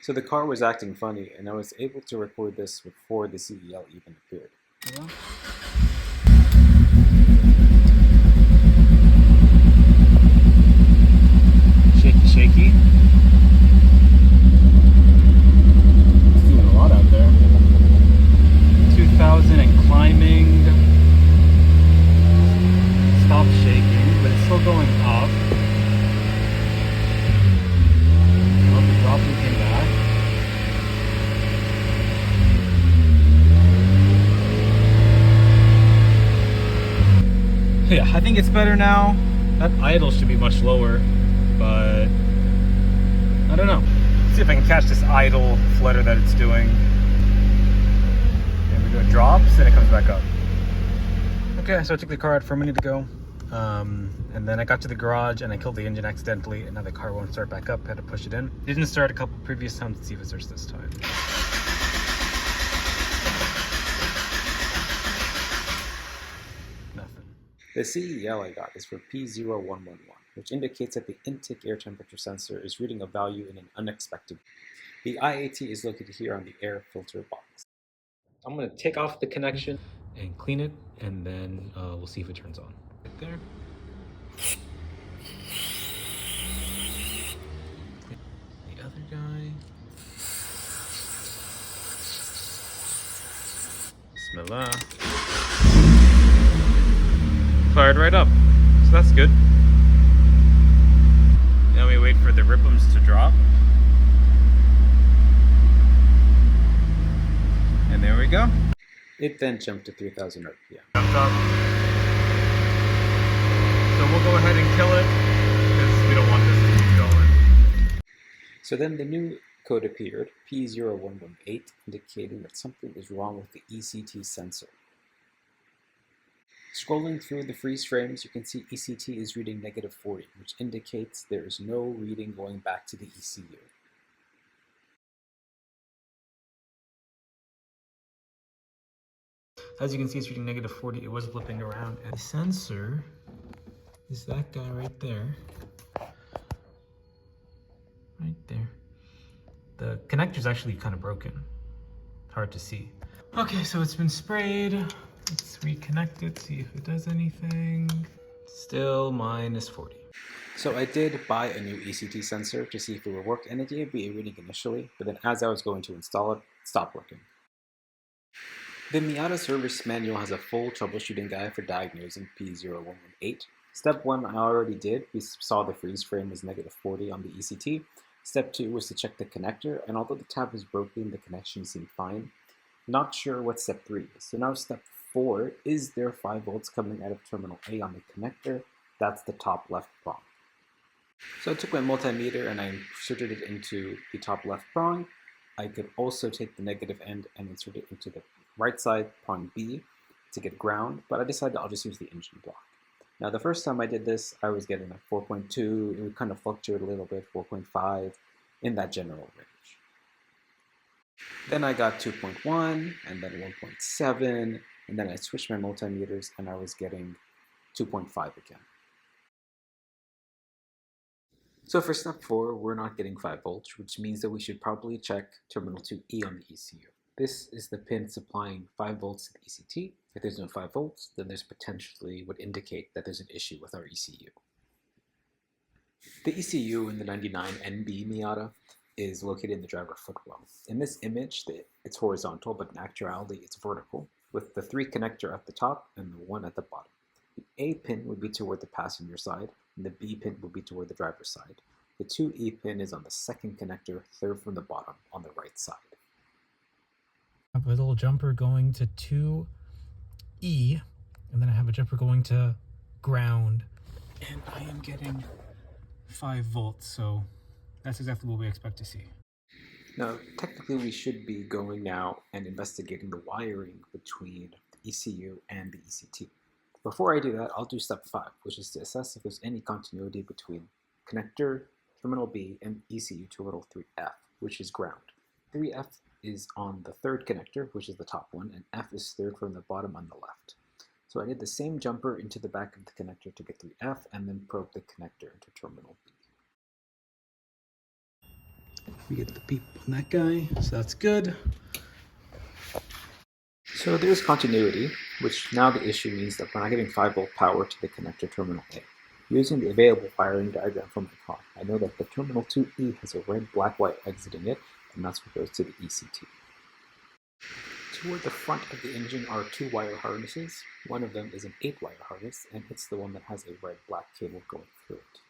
So the car was acting funny, and I was able to record this before the CEL even appeared. Shaky. Doing a lot out there. 2000 and climbing. Stopped shaking, but it's still going up. Well, the dropping came back. Yeah, I think it's better now. That idle should be much lower, but I don't know. Let's see if I can catch this idle flutter that it's doing. And we do it drops and it comes back up. Okay, so I took the car out for a minute ago. And then I got to the garage and I killed the engine accidentally, and now the car won't start back up. I had to push it in. It didn't start a couple previous times. Let's see if it starts this time. Nothing. The CEL I got is for P0111, which indicates that the intake air temperature sensor is reading a value in an unexpected. The IAT is located here on the air filter box. I'm going to take off the connection And clean it, and then we'll see if it turns on. Right there. The other guy. Bismillah. Fired right up, so that's good. Now we wait for the ribbons to drop. And there we go. It then jumped to 3000 RPM. Jumped up. So we'll go ahead and kill it, because we don't want this to keep going. So then the new code appeared, P0118, indicating that something is wrong with the ECT sensor. Scrolling through the freeze frames, you can see ECT is reading -40, which indicates there is no reading going back to the ECU. As you can see, it's reading -40. It was flipping around, and the sensor is that guy right there. Right there. The connector is actually kind of broken. Hard to see. Okay, so it's been sprayed. Let's reconnect it, see if it does anything. Still -40. So I did buy a new ECT sensor to see if it would work, and it gave me a reading initially, but then as I was going to install it, it stopped working. The Miata service manual has a full troubleshooting guide for diagnosing P0118. Step 1 I already did. We saw the freeze frame was -40 on the ECT. Step 2 was to check the connector, and although the tab is broken, the connection seemed fine. Not sure what step 3 is. So now step 4, is there 5 volts coming out of terminal A on the connector? That's the top left prong. So I took my multimeter and I inserted it into the top left prong. I could also take the negative end and insert it into the right side, prong B, to get ground, but I decided I'll just use the engine block. Now the first time I did this, I was getting like 4.2, it would kind of fluctuate a little bit, 4.5, in that general range. Then I got 2.1, and then 1.7, and then I switched my multimeters and I was getting 2.5 again. So for step 4, we're not getting 5 volts, which means that we should probably check terminal 2E on the ECU. This is the pin supplying 5 volts to the ECT. If there's no 5 volts, then there's potentially would indicate that there's an issue with our ECU. The ECU in the 99 NB Miata is located in the driver footwell. In this image, it's horizontal, but in actuality, it's vertical, with the 3 connector at the top and the 1 at the bottom. The A pin would be toward the passenger side, and the B pin would be toward the driver's side. The 2E pin is on the second connector, third from the bottom, on the right side. I have a little jumper going to 2E, and then I have a jumper going to ground, and I am getting 5 volts, so that's exactly what we expect to see. Now, technically we should be going now and investigating the wiring between the ECU and the ECT. Before I do that, I'll do step 5, which is to assess if there's any continuity between connector, terminal B, and ECU terminal 3F, which is ground. 3F is on the third connector, which is the top one, and F is third from the bottom on the left. So I did the same jumper into the back of the connector to get 3F, and then probe the connector into terminal B. We get the beep on that guy, so that's good. So there's continuity, which now the issue means that we're not getting 5-volt power to the connector terminal A. Using the available wiring diagram from my car, I know that the terminal 2E has a red, black, white exiting it, and that's what goes to the ECT. Toward the front of the engine are 2 wire harnesses. One of them is an 8-wire harness, and it's the one that has a red-black cable going through it.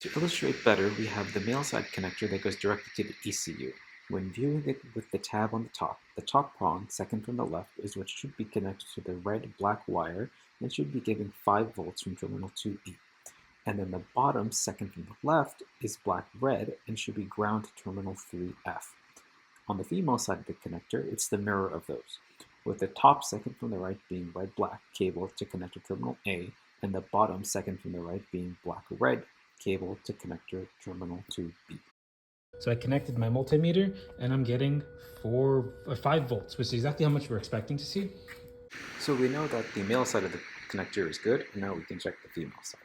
To illustrate better, we have the male side connector that goes directly to the ECU. When viewing it with the tab on the top prong, second from the left, is what should be connected to the red-black wire and should be giving 5 volts from terminal 2E. And then the bottom, second from the left, is black-red and should be ground to terminal 3F. On the female side of the connector, it's the mirror of those, with the top second from the right being red-black cable to connector terminal A, and the bottom second from the right being black-red cable to connector terminal 2B. So I connected my multimeter and I'm getting 5 volts, which is exactly how much we're expecting to see. So we know that the male side of the connector is good, and now we can check the female side.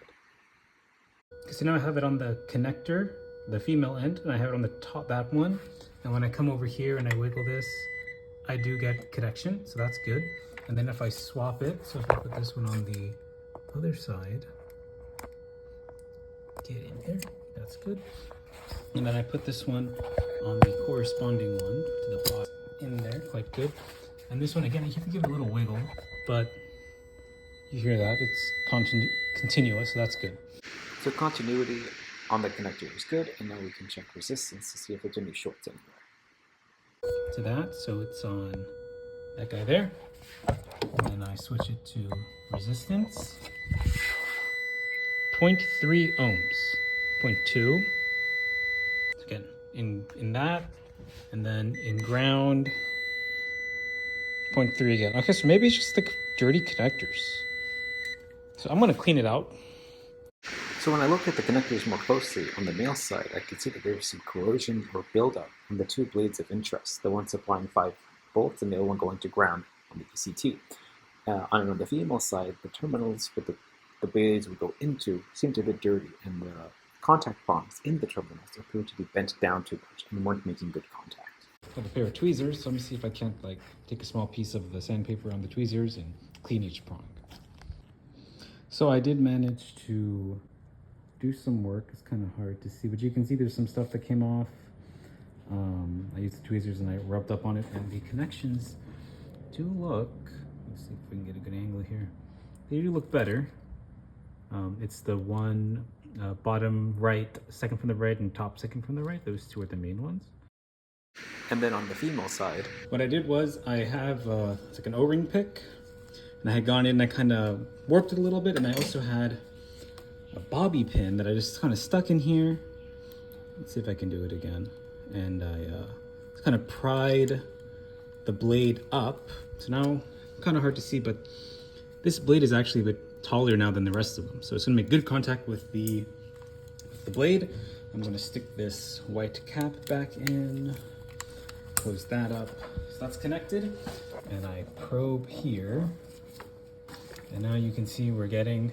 So now I have it on the connector, the female end, and I have it on the top, that one. And when I come over here and I wiggle this, I do get connection, so that's good. And then if I swap it, so if I put this one on the other side, get in there, that's good. And then I put this one on the corresponding one to the bottom, in there, quite good. And this one, again, you have to give it a little wiggle, but you hear that, it's continuous, so that's good. So continuity on the connector is good, and now we can check resistance to see if there's any shorts anywhere. To that, so it's on that guy there. And then I switch it to resistance. 0.3 ohms. 0.2. Again, in that, and then in ground, 0.3 again. Okay, so maybe it's just the dirty connectors. So I'm gonna clean it out. So when I look at the connectors more closely on the male side, I can see that there's some corrosion or buildup on the 2 blades of interest, the one supplying 5 volts and the other one going to ground on the ECT. On the female side, the terminals with the blades we go into seem to be a bit dirty, and the contact prongs in the terminals appear to be bent down too much and weren't making good contact. I have a pair of tweezers, so let me see if I can't take a small piece of the sandpaper on the tweezers and clean each prong. So I did manage to do some work. It's kind of hard to see, but you can see there's some stuff that came off. I used the tweezers and I rubbed up on it, and the connections do look, let's see if we can get a good angle here. They do look better. It's the one bottom right, second from the right, and top second from the right. Those two are the main ones. And then on the female side, what I did was I have it's like an O-ring pick, and I had gone in and I kind of warped it a little bit, and I also had a bobby pin that I just kind of stuck in here. Let's see if I can do it again. And I kind of pried the blade up. So now, kind of hard to see, but this blade is actually a bit taller now than the rest of them. So it's gonna make good contact with the blade. I'm gonna stick this white cap back in, close that up. So that's connected. And I probe here. And now you can see we're getting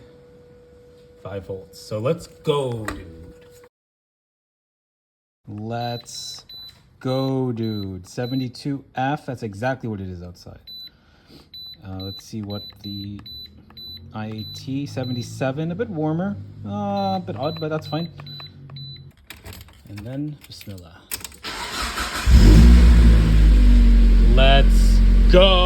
5 volts. So let's go, dude. Let's go, dude. 72F, that's exactly what it is outside. Let's see what the IAT, 77, a bit warmer, a bit odd, but that's fine. And then, Bismillah. Let's go.